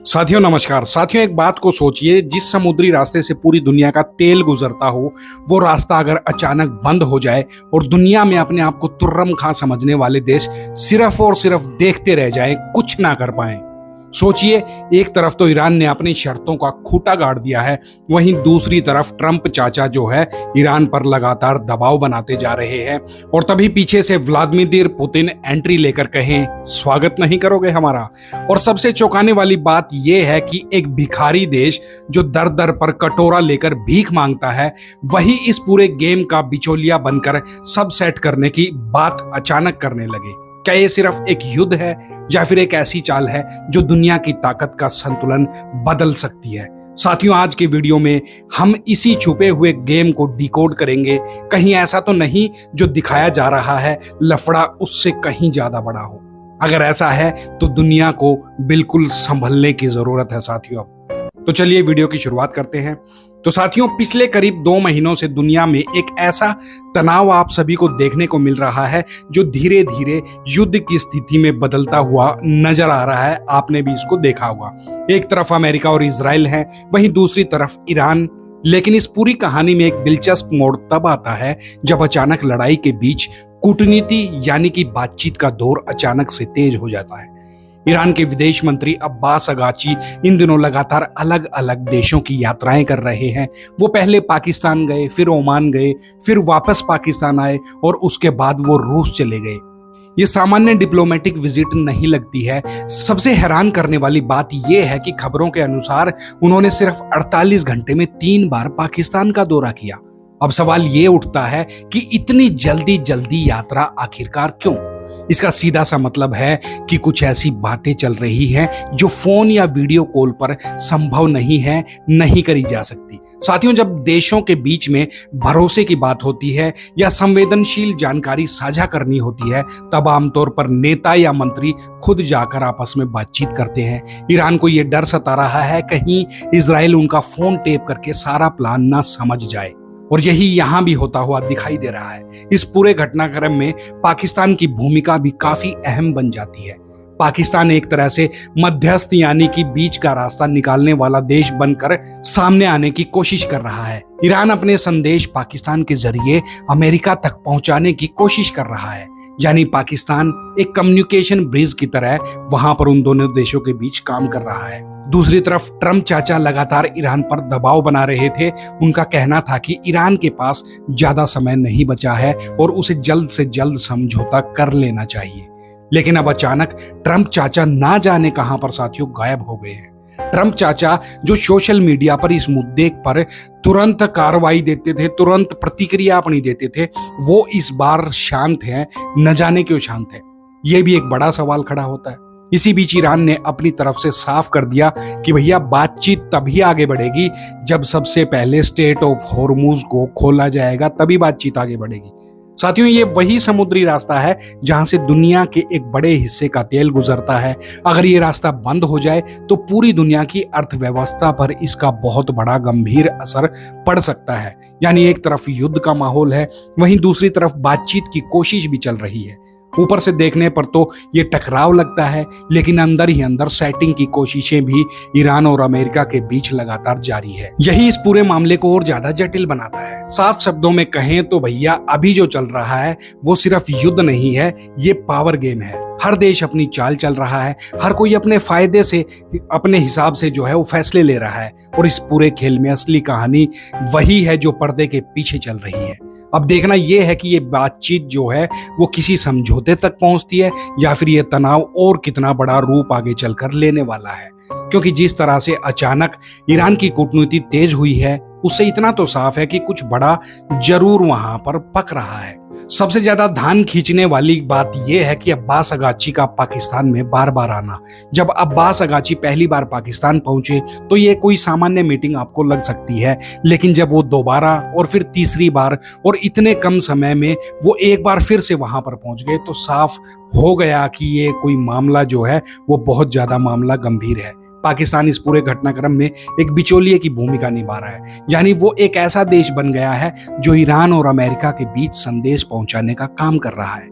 साथियों नमस्कार। साथियों एक बात को सोचिए, जिस समुद्री रास्ते से पूरी दुनिया का तेल गुजरता हो वो रास्ता अगर अचानक बंद हो जाए और दुनिया में अपने आप को तुर्रम खां समझने वाले देश सिर्फ और सिर्फ देखते रह जाएं, कुछ ना कर पाएं। सोचिए, एक तरफ तो ईरान ने अपनी शर्तों का खूंटा गाड़ दिया है, वहीं दूसरी तरफ ट्रंप चाचा जो है ईरान पर लगातार दबाव बनाते जा रहे हैं और तभी पीछे से व्लादिमीर पुतिन एंट्री लेकर कहें स्वागत नहीं करोगे हमारा। और सबसे चौंकाने वाली बात यह है कि एक भिखारी देश जो दर दर पर कटोरा लेकर भीख मांगता है, वही इस पूरे गेम का बिचौलिया बनकर सब सेट करने की बात अचानक करने लगे। क्या ये सिर्फ एक युद्ध है या फिर एक ऐसी चाल है जो दुनिया की ताकत का संतुलन बदल सकती है? साथियों आज के वीडियो में हम इसी छुपे हुए गेम को डिकोड करेंगे। कहीं ऐसा तो नहीं जो दिखाया जा रहा है लफड़ा उससे कहीं ज्यादा बड़ा हो। अगर ऐसा है तो दुनिया को बिल्कुल संभलने की जरूरत है साथियों। तो चलिए वीडियो की शुरुआत करते हैं। तो साथियों पिछले करीब 2 महीनों से दुनिया में एक ऐसा तनाव आप सभी को देखने को मिल रहा है जो धीरे धीरे युद्ध की स्थिति में बदलता हुआ नजर आ रहा है। आपने भी इसको देखा होगा। एक तरफ अमेरिका और इजराइल है, वहीं दूसरी तरफ ईरान। लेकिन इस पूरी कहानी में एक दिलचस्प मोड़ तब आता है जब अचानक लड़ाई के बीच कूटनीति यानी कि बातचीत का दौर अचानक से तेज हो जाता है। ईरान के विदेश मंत्री अब्बास अगाची इन दिनों लगातार अलग अलग देशों की यात्राएं कर रहे हैं। वो पहले पाकिस्तान गए, फिर ओमान गए, फिर वापस पाकिस्तान आए और उसके बाद वो रूस चले गए। ये सामान्य डिप्लोमेटिक विजिट नहीं लगती है। सबसे हैरान करने वाली बात यह है कि खबरों के अनुसार उन्होंने सिर्फ 48 घंटे में 3 बार पाकिस्तान का दौरा किया। अब सवाल ये उठता है कि इतनी जल्दी यात्रा आखिरकार क्यों? इसका सीधा सा मतलब है कि कुछ ऐसी बातें चल रही हैं जो फोन या वीडियो कॉल पर संभव नहीं करी जा सकती। साथियों जब देशों के बीच में भरोसे की बात होती है या संवेदनशील जानकारी साझा करनी होती है, तब आमतौर पर नेता या मंत्री खुद जाकर आपस में बातचीत करते हैं। ईरान को यह डर सता रहा है कहीं इजराइल उनका फोन टेप करके सारा प्लान ना समझ जाए, और यही यहां भी होता हुआ दिखाई दे रहा है। इस पूरे घटनाक्रम में पाकिस्तान की भूमिका भी काफी अहम बन जाती है। पाकिस्तान एक तरह से मध्यस्थ यानी कि बीच का रास्ता निकालने वाला देश बनकर सामने आने की कोशिश कर रहा है। ईरान अपने संदेश पाकिस्तान के जरिए अमेरिका तक पहुंचाने की कोशिश कर रहा है, यानी पाकिस्तान एक कम्युनिकेशन ब्रिज की तरह वहां पर उन दोनों देशों के बीच काम कर रहा है। दूसरी तरफ ट्रंप चाचा लगातार ईरान पर दबाव बना रहे थे। उनका कहना था कि ईरान के पास ज्यादा समय नहीं बचा है और उसे जल्द से जल्द समझौता कर लेना चाहिए। लेकिन अब अचानक ट्रंप चाचा ना जाने कहां पर साथियों गायब हो गए हैं। ट्रंप चाचा जो सोशल मीडिया पर इस मुद्दे पर तुरंत कार्रवाई देते थे, तुरंत प्रतिक्रिया अपनी देते थे, वो इस बार शांत हैं। न जाने क्यों शांत है, ये भी एक बड़ा सवाल खड़ा होता है। इसी बीच ईरान ने अपनी तरफ से साफ कर दिया कि भैया बातचीत तभी आगे बढ़ेगी जब सबसे पहले स्ट्रेट ऑफ हॉर्मुज को खोला जाएगा, तभी बातचीत आगे बढ़ेगी। साथियों ये वही समुद्री रास्ता है जहां से दुनिया के एक बड़े हिस्से का तेल गुजरता है। अगर ये रास्ता बंद हो जाए तो पूरी दुनिया की अर्थव्यवस्था पर इसका बहुत बड़ा गंभीर असर पड़ सकता है। यानी एक तरफ युद्ध का माहौल है, वहीं दूसरी तरफ बातचीत की कोशिश भी चल रही है। ऊपर से देखने पर तो ये टकराव लगता है, लेकिन अंदर ही अंदर सेटिंग की कोशिशें भी ईरान और अमेरिका के बीच लगातार जारी है। यही इस पूरे मामले को और ज्यादा जटिल बनाता है। साफ शब्दों में कहें तो भैया अभी जो चल रहा है वो सिर्फ युद्ध नहीं है, ये पावर गेम है। हर देश अपनी चाल चल रहा है, हर कोई अपने फायदे से अपने हिसाब से जो है वो फैसले ले रहा है, और इस पूरे खेल में असली कहानी वही है जो पर्दे के पीछे चल रही है। अब देखना यह है कि ये बातचीत जो है वो किसी समझौते तक पहुंचती है या फिर ये तनाव और कितना बड़ा रूप आगे चलकर लेने वाला है। क्योंकि जिस तरह से अचानक ईरान की कूटनीति तेज हुई है, उससे इतना तो साफ है कि कुछ बड़ा जरूर वहां पर पक रहा है। सबसे ज्यादा ध्यान खींचने वाली बात यह है कि अब्बास अगाची का पाकिस्तान में बार बार आना। जब अब्बास अगाची पहली बार पाकिस्तान पहुंचे तो ये कोई सामान्य मीटिंग आपको लग सकती है, लेकिन जब वो दोबारा और फिर तीसरी बार और इतने कम समय में वो एक बार फिर से वहां पर पहुंच गए तो साफ हो गया कि ये कोई मामला जो है वो बहुत ज्यादा मामला गंभीर है। पाकिस्तान इस पूरे घटनाक्रम में एक बिचौलिए की भूमिका निभा रहा है, यानी वो एक ऐसा देश बन गया है जो ईरान और अमेरिका के बीच संदेश पहुंचाने का काम कर रहा है।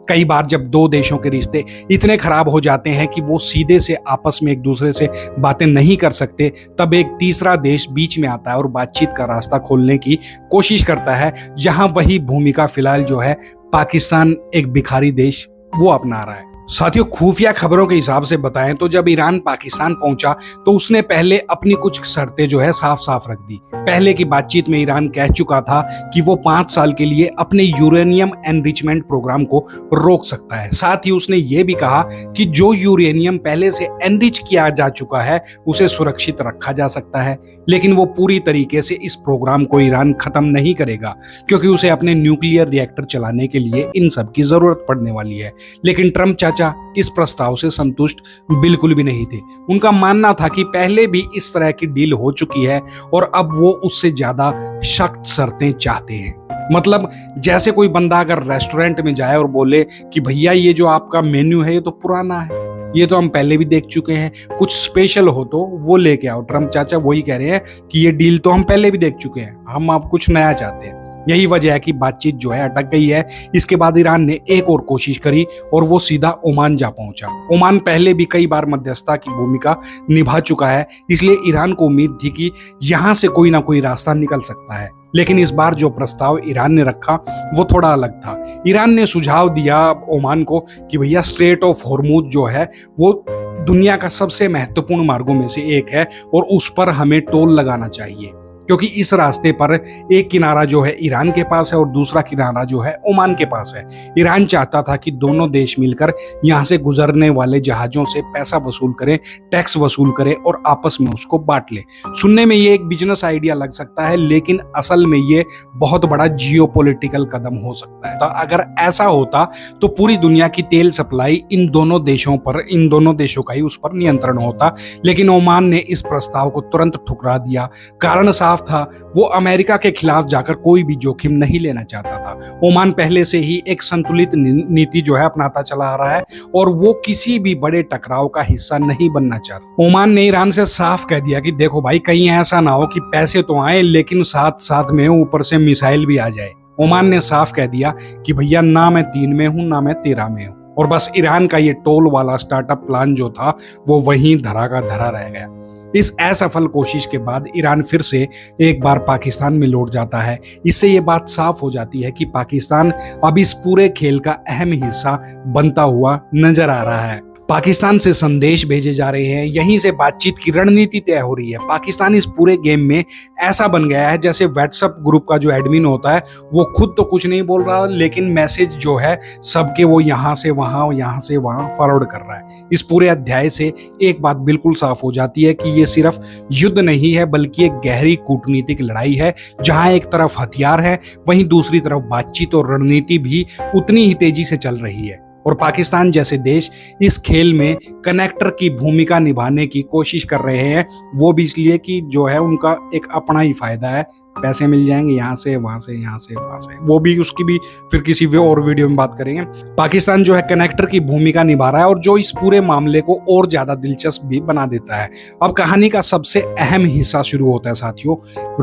कई बार जब दो देशों के रिश्ते इतने खराब हो जाते हैं कि वो सीधे से आपस में एक दूसरे से बातें नहीं कर सकते, तब एक तीसरा देश बीच में आता है और बातचीत का रास्ता खोलने की कोशिश करता है। यहाँ वही भूमिका फिलहाल जो है पाकिस्तान, एक भिखारी देश, वो अपना रहा है। साथियों, खुफिया खबरों के हिसाब से बताएं तो जब ईरान पाकिस्तान पहुंचा तो उसने पहले अपनी कुछ शर्तें जो है साफ साफ रख दी। पहले की बातचीत में ईरान कह चुका था कि वो 5 साल के लिए अपने यूरेनियम एनरिचमेंट प्रोग्राम को रोक सकता है। साथ ही उसने ये भी कहा कि जो यूरेनियम पहले से एनरिच किया जा चुका है उसे सुरक्षित रखा जा सकता है, लेकिन वो पूरी तरीके से इस प्रोग्राम को ईरान खत्म नहीं करेगा, क्योंकि उसे अपने न्यूक्लियर रिएक्टर चलाने के लिए इन सब की जरूरत पड़ने वाली है। लेकिन ट्रम्प चाचा इस प्रस्ताव से संतुष्ट बिल्कुल भी नहीं थे। उनका मानना था कि पहले भी इस तरह की डील हो चुकी है और अब वो उससे ज्यादा सख्त शर्तें चाहते हैं। मतलब जैसे कोई बंदा अगर रेस्टोरेंट में जाए और बोले कि भैया ये जो आपका मेन्यू है ये तो पुराना है, ये तो हम पहले भी देख चुके हैं, कुछ स्पेशल हो तो वो लेके आओ। ट्रम्प चाचा वही कह रहे हैं कि ये डील तो हम पहले भी देख चुके हैं, हम अब कुछ नया चाहते हैं। यही वजह है कि बातचीत जो है अटक गई है। इसके बाद ईरान ने एक और कोशिश करी और वो सीधा ओमान जा पहुंचा। ओमान पहले भी कई बार मध्यस्थता की भूमिका निभा चुका है, इसलिए ईरान को उम्मीद थी कि यहां से कोई ना कोई रास्ता निकल सकता है। लेकिन इस बार जो प्रस्ताव ईरान ने रखा वो थोड़ा अलग था। ईरान ने सुझाव दिया ओमान को कि भैया स्ट्रेट ऑफ हॉर्मुज जो है वो दुनिया का सबसे महत्वपूर्ण मार्गों में से एक है और उस पर हमें टोल लगाना चाहिए, क्योंकि इस रास्ते पर एक किनारा जो है ईरान के पास है और दूसरा किनारा जो है ओमान के पास है। ईरान चाहता था कि दोनों देश मिलकर यहाँ से गुजरने वाले जहाजों से पैसा वसूल करें, टैक्स वसूल करें और आपस में उसको बांट ले। सुनने में ये एक बिजनेस आइडिया लग सकता है, लेकिन असल में ये बहुत बड़ा जियोपॉलिटिकल कदम हो सकता है। तो अगर ऐसा होता तो पूरी दुनिया की तेल सप्लाई इन दोनों देशों का ही उस पर नियंत्रण होता। लेकिन ओमान ने इस प्रस्ताव को तुरंत ठुकरा दिया। कारण था वो अमेरिका के खिलाफ जाकर कोई भी जोखिम नहीं लेना चाहता था। ओमान पहले से ही एक संतुलित नीति जो है अपनाता चला आ रहा है और वो किसी भी बड़े टकराव का हिस्सा नहीं बनना चाहता। ओमान ने ईरान से साफ कह दिया कि देखो भाई, कहीं ऐसा ना हो कि पैसे तो आए लेकिन साथ साथ में ऊपर से मिसाइल भी आ जाए। ओमान ने साफ कह दिया कि भैया ना मैं 3 में हूं ना मैं 13 में हूं। और बस ईरान का ये टोल वाला स्टार्टअप प्लान जो था वो वहीं धरा का धरा रह गया। इस असफल कोशिश के बाद ईरान फिर से एक बार पाकिस्तान में लौट जाता है। इससे ये बात साफ हो जाती है कि पाकिस्तान अब इस पूरे खेल का अहम हिस्सा बनता हुआ नजर आ रहा है। पाकिस्तान से संदेश भेजे जा रहे हैं, यहीं से बातचीत की रणनीति तय हो रही है। पाकिस्तान इस पूरे गेम में ऐसा बन गया है जैसे व्हाट्सएप ग्रुप का जो एडमिन होता है वो खुद तो कुछ नहीं बोल रहा, लेकिन मैसेज जो है सबके वो यहाँ से वहां फॉरवर्ड कर रहा है। इस पूरे अध्याय से एक बात बिल्कुल साफ हो जाती है कि ये सिर्फ युद्ध नहीं है बल्कि एक गहरी कूटनीतिक लड़ाई है, जहां एक तरफ हथियार है वहीं दूसरी तरफ बातचीत और रणनीति भी उतनी ही तेजी से चल रही है। और पाकिस्तान जैसे देश इस खेल में कनेक्टर की भूमिका निभाने की कोशिश कर रहे हैं, वो भी इसलिए कि जो है उनका एक अपना ही फायदा है, पैसे मिल जाएंगे यहाँ से वहां से, यहाँ से वहां से। वो भी उसकी भी फिर किसी और वीडियो में बात करेंगे। पाकिस्तान जो है कनेक्टर की भूमिका निभा रहा है और जो इस पूरे मामले को और ज्यादा दिलचस्प भी बना देता है। अब कहानी का सबसे अहम हिस्सा शुरू होता है साथियों,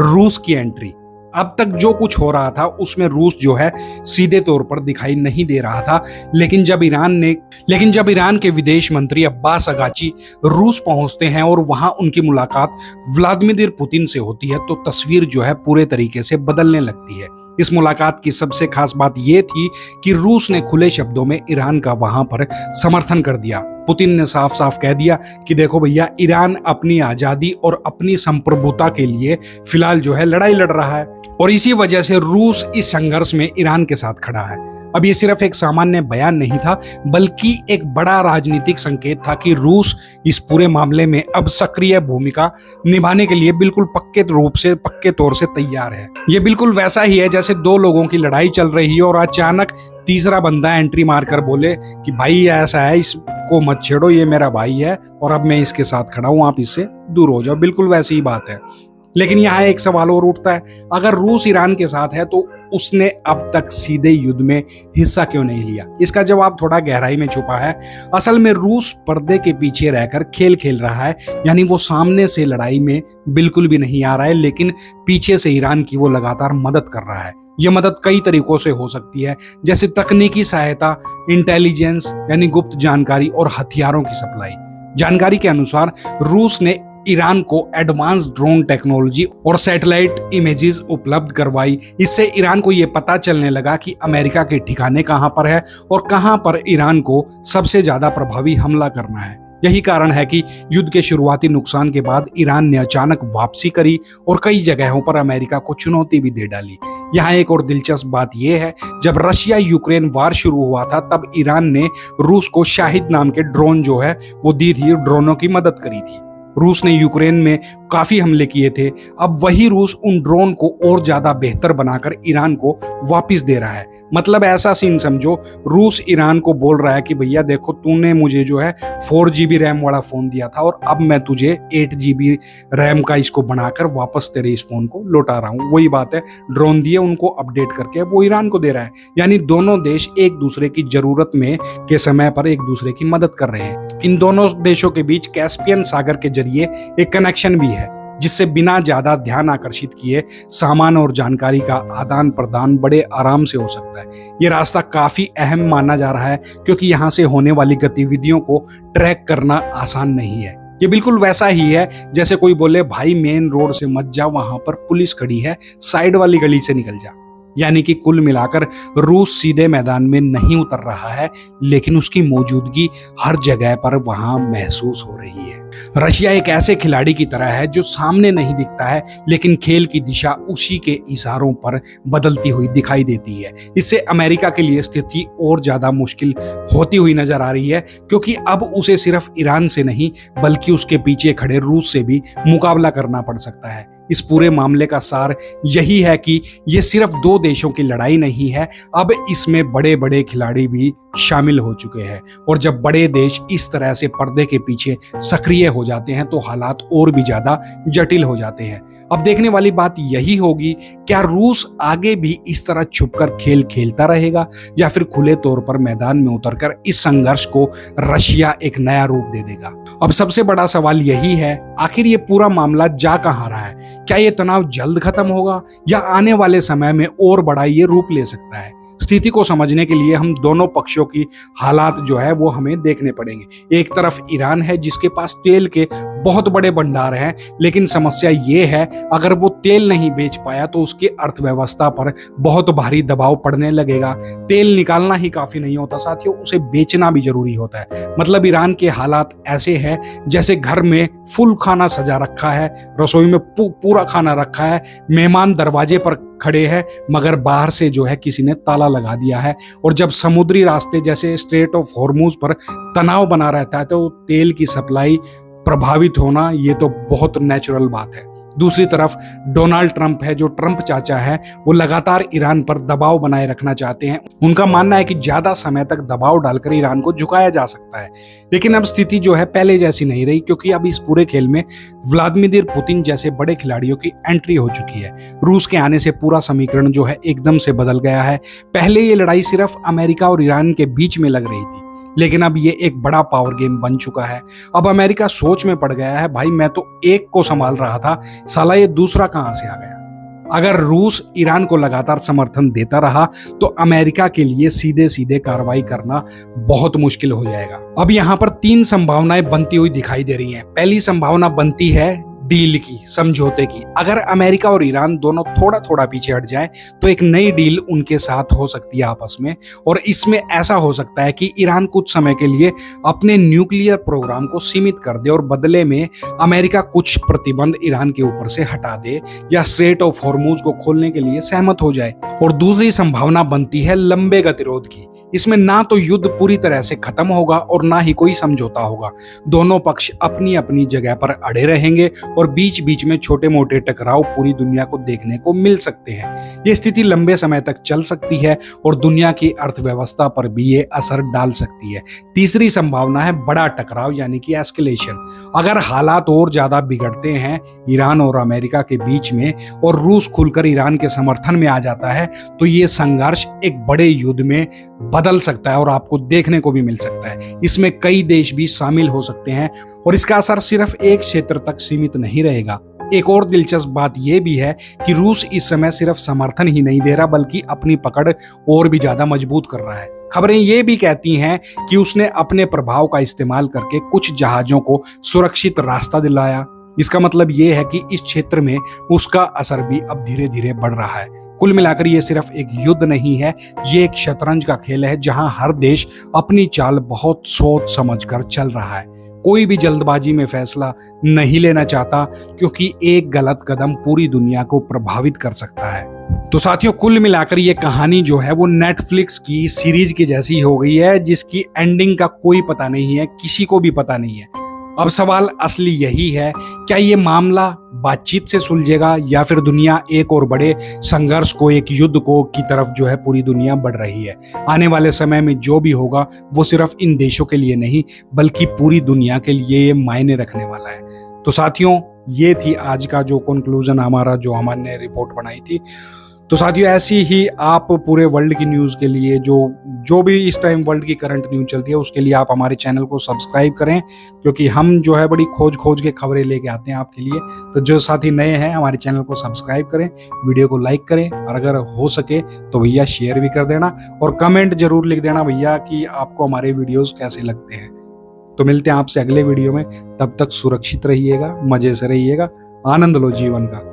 रूस की एंट्री। अब तक जो कुछ हो रहा था उसमें रूस जो है सीधे तौर पर दिखाई नहीं दे रहा था, लेकिन जब ईरान के विदेश मंत्री अब्बास अगाची रूस पहुंचते हैं और वहां उनकी मुलाकात व्लादिमीर पुतिन से होती है तो तस्वीर जो है पूरे तरीके से बदलने लगती है। इस मुलाकात की सबसे खास बात यह थी कि रूस ने खुले शब्दों में ईरान का वहां पर समर्थन कर दिया। पुतिन ने साफ साफ कह दिया कि देखो भैया, ईरान अपनी आजादी और अपनी संप्रभुता के लिए फिलहाल जो है लड़ाई लड़ रहा है और इसी वजह से रूस इस संघर्ष में ईरान के साथ खड़ा है। अब ये सिर्फ एक सामान्य बयान नहीं था बल्कि एक बड़ा राजनीतिक संकेत था कि रूस इस पूरे मामले में अब सक्रिय भूमिका निभाने के लिए बिल्कुल पक्के तौर से तैयार है। ये बिल्कुल वैसा ही है जैसे दो लोगों की लड़ाई चल रही है और अचानक तीसरा बंदा एंट्री मारकर बोले कि भाई ऐसा है, इसको मत छेड़ो, ये मेरा भाई है और अब मैं इसके साथ खड़ा हूं, आप इससे दूर हो जाओ। बिल्कुल वैसी ही बात है। लेकिन यहाँ एक सवाल और उठता है, अगर रूस ईरान के साथ है तो उसने अब तक सीधे युद्ध में हिस्सा क्यों नहीं लिया? इसका जवाब थोड़ा गहराई में छुपा है। असल में रूस पर्दे के पीछे रहकर खेल रहा है, यानी वो सामने से लड़ाई में बिल्कुल भी नहीं आ रहा है, लेकिन पीछे से ईरान की वो लगातार मदद कर रहा है। ये मदद कई तरीकों से हो सकती है, जैसे तकनीकी सहायता, इंटेलिजेंस यानी गुप्त जानकारी और हथियारों की सप्लाई। जानकारी के अनुसार रूस ने ईरान को एडवांस ड्रोन टेक्नोलॉजी और सैटेलाइट इमेजेस उपलब्ध करवाई। इससे ईरान को यह पता चलने लगा कि अमेरिका के ठिकाने कहां पर है और कहां पर ईरान को सबसे ज्यादा प्रभावी हमला करना है। यही कारण है कि युद्ध के शुरुआती नुकसान के बाद ईरान ने अचानक वापसी करी और कई जगहों पर अमेरिका को चुनौती भी दे डाली। यहाँ एक और दिलचस्प बात यह है, जब रशिया यूक्रेन वार शुरू हुआ था तब ईरान ने रूस को शाहिद नाम के ड्रोन जो है वो दी थी, ड्रोनों की मदद करी थी। रूस ने यूक्रेन में काफी हमले किए थे। अब वही रूस उन ड्रोन को और ज्यादा बेहतर बनाकर ईरान को वापस दे रहा है। मतलब ऐसा सीन समझो, रूस ईरान को बोल रहा है कि भैया देखो, तूने मुझे जो है 4 GB रैम वाला फोन दिया था और अब मैं तुझे 8 GB रैम का इसको बनाकर वापस तेरे इस फोन को लौटा रहा हूँ। वही बात है, ड्रोन दिए उनको अपडेट करके वो ईरान को दे रहा है। यानी दोनों देश एक दूसरे की जरूरत में के समय पर एक दूसरे की मदद कर रहे हैं। इन दोनों देशों के बीच कैस्पियन सागर के जरिए एक कनेक्शन भी है, जिससे बिना ज्यादा ध्यान आकर्षित किए सामान और जानकारी का आदान प्रदान बड़े आराम से हो सकता है। ये रास्ता काफी अहम माना जा रहा है क्योंकि यहाँ से होने वाली गतिविधियों को ट्रैक करना आसान नहीं है। ये बिल्कुल वैसा ही है जैसे कोई बोले भाई मेन रोड से मत जा, वहां पर पुलिस खड़ी है, साइड वाली गली से निकल जा। यानी कि कुल मिलाकर रूस सीधे मैदान में नहीं उतर रहा है, लेकिन उसकी मौजूदगी हर जगह पर वहां महसूस हो रही है। रशिया एक ऐसे खिलाड़ी की तरह है जो सामने नहीं दिखता है, लेकिन खेल की दिशा उसी के इशारों पर बदलती हुई दिखाई देती है। इससे अमेरिका के लिए स्थिति और ज्यादा मुश्किल होती हुई नजर आ रही है, क्योंकि अब उसे सिर्फ ईरान से नहीं बल्कि उसके पीछे खड़े रूस से भी मुकाबला करना पड़ सकता है। इस पूरे मामले का सार यही है कि ये सिर्फ दो देशों की लड़ाई नहीं है, अब इसमें बड़े बड़े खिलाड़ी भी शामिल हो चुके हैं। और जब बड़े देश इस तरह से पर्दे के पीछे सक्रिय हो जाते हैं तो हालात और भी ज्यादा जटिल हो जाते हैं। अब देखने वाली बात यही होगी, क्या रूस आगे भी इस तरह छुपकर खेल खेलता रहेगा या फिर खुले तौर पर मैदान में उतरकर इस संघर्ष को रशिया एक नया रूप दे देगा। अब सबसे बड़ा सवाल यही है, आखिर ये पूरा मामला जा कहां रहा है? क्या ये तनाव जल्द खत्म होगा या आने वाले समय में और बड़ा ये रूप ले सकता है? स्थिति को समझने के लिए हम दोनों पक्षों की हालात जो है वो हमें देखने पड़ेंगे। एक तरफ ईरान है जिसके पास तेल के बहुत बड़े भंडार हैं, लेकिन समस्या ये है अगर वो तेल नहीं बेच पाया तो उसकी अर्थव्यवस्था पर बहुत भारी दबाव पड़ने लगेगा। तेल निकालना ही काफी नहीं होता साथियों, उसे बेचना भी जरूरी होता है। मतलब ईरान के हालात ऐसे हैं जैसे घर में फुल खाना सजा रखा है, रसोई में पूरा खाना रखा है, मेहमान दरवाजे पर खड़े हैं मगर बाहर से जो है किसी ने ताला लगा दिया है। और जब समुद्री रास्ते जैसे स्ट्रेट ऑफ हॉर्मुज पर तनाव बना रहता है तो तेल की सप्लाई प्रभावित होना ये तो बहुत नेचुरल बात है। दूसरी तरफ डोनाल्ड ट्रंप है, जो ट्रंप चाचा है, वो लगातार ईरान पर दबाव बनाए रखना चाहते हैं। उनका मानना है कि ज्यादा समय तक दबाव डालकर ईरान को झुकाया जा सकता है। लेकिन अब स्थिति जो है पहले जैसी नहीं रही, क्योंकि अब इस पूरे खेल में व्लादिमीर पुतिन जैसे बड़े खिलाड़ियों की एंट्री हो चुकी है। रूस के आने से पूरा समीकरण जो है एकदम से बदल गया है। पहले ये लड़ाई सिर्फ अमेरिका और ईरान के बीच में लग रही थी, लेकिन अब ये एक बड़ा पावर गेम बन चुका है। अब अमेरिका सोच में पड़ गया है, भाई मैं तो एक को संभाल रहा था, साला ये दूसरा कहां से आ गया। अगर रूस ईरान को लगातार समर्थन देता रहा तो अमेरिका के लिए सीधे सीधे कार्रवाई करना बहुत मुश्किल हो जाएगा। अब यहाँ पर 3 संभावनाएं बनती हुई दिखाई दे रही हैं। पहली संभावना बनती है डील की, समझौते की। अगर अमेरिका और ईरान दोनों थोड़ा थोड़ा पीछे हट जाए तो एक नई डील उनके साथ हो सकती है आपस में। और इसमें ऐसा हो सकता है कि ईरान कुछ समय के लिए अपने न्यूक्लियर प्रोग्राम को सीमित कर दे और बदले में अमेरिका कुछ प्रतिबंध ईरान के ऊपर से हटा दे या स्ट्रेट ऑफ हॉर्मुज को खोलने के लिए सहमत हो जाए। और दूसरी संभावना बनती है लंबे गतिरोध की। इसमें ना तो युद्ध पूरी तरह से खत्म होगा और ना ही कोई समझौता होगा। दोनों पक्ष अपनी अपनी जगह पर अड़े रहेंगे और बीच बीच में छोटे मोटे टकराव पूरी दुनिया को देखने को मिल सकते हैं। ये स्थिति लंबे समय तक चल सकती है और दुनिया की अर्थव्यवस्था पर भी ये असर डाल सकती है। तीसरी संभावना है बड़ा टकराव यानी कि एस्केलेशन। अगर हालात और ज्यादा बिगड़ते हैं ईरान और अमेरिका के बीच में और रूस खुलकर ईरान के समर्थन में आ जाता है तो ये संघर्ष एक बड़े युद्ध में बदल सकता है और आपको देखने को भी मिल सकता है। इसमें कई देश भी शामिल हो सकते हैं और इसका असर सिर्फ एक क्षेत्र तक सीमित नहीं रहेगा। एक और दिलचस्प बात यह भी है कि रूस इस समय सिर्फ समर्थन ही नहीं दे रहा बल्कि अपनी पकड़ और भी ज्यादा मजबूत कर रहा है। खबरें ये भी कहती हैं कि उसने अपने प्रभाव का इस्तेमाल करके कुछ जहाजों को सुरक्षित रास्ता दिलाया। इसका मतलब ये है कि इस क्षेत्र में उसका असर भी अब धीरे धीरे बढ़ रहा है। कुल मिलाकर ये सिर्फ एक युद्ध नहीं है, ये एक शतरंज का खेल है जहां हर देश अपनी चाल बहुत सोच समझकर चल रहा है। कोई भी जल्दबाजी में फैसला नहीं लेना चाहता क्योंकि एक गलत कदम पूरी दुनिया को प्रभावित कर सकता है। तो साथियों, कुल मिलाकर ये कहानी जो है वो नेटफ्लिक्स की सीरीज की जैसी हो गई है जिसकी एंडिंग का कोई पता नहीं है, किसी को भी पता नहीं है। अब सवाल असली यही है, क्या ये मामला बातचीत से सुलझेगा या फिर दुनिया एक और बड़े संघर्ष को, एक युद्ध को की तरफ जो है पूरी दुनिया बढ़ रही है। आने वाले समय में जो भी होगा वो सिर्फ इन देशों के लिए नहीं बल्कि पूरी दुनिया के लिए ये मायने रखने वाला है। तो साथियों, ये थी आज का जो कंक्लूजन हमारा, जो हमने रिपोर्ट बनाई थी। तो साथियों, ऐसी ही आप पूरे वर्ल्ड की न्यूज़ के लिए जो भी इस टाइम वर्ल्ड की करंट न्यूज़ चल रही है उसके लिए आप हमारे चैनल को सब्सक्राइब करें, क्योंकि हम जो है बड़ी खोज के खबरें लेके आते हैं आपके लिए। तो जो साथी नए हैं हमारे चैनल को सब्सक्राइब करें, वीडियो को लाइक करें और अगर हो सके तो भैया शेयर भी कर देना और कमेंट जरूर लिख देना भैया कि आपको हमारे वीडियोज़ कैसे लगते हैं। तो मिलते हैं आपसे अगले वीडियो में, तब तक सुरक्षित रहिएगा, मज़े से रहिएगा, आनंद लो जीवन का।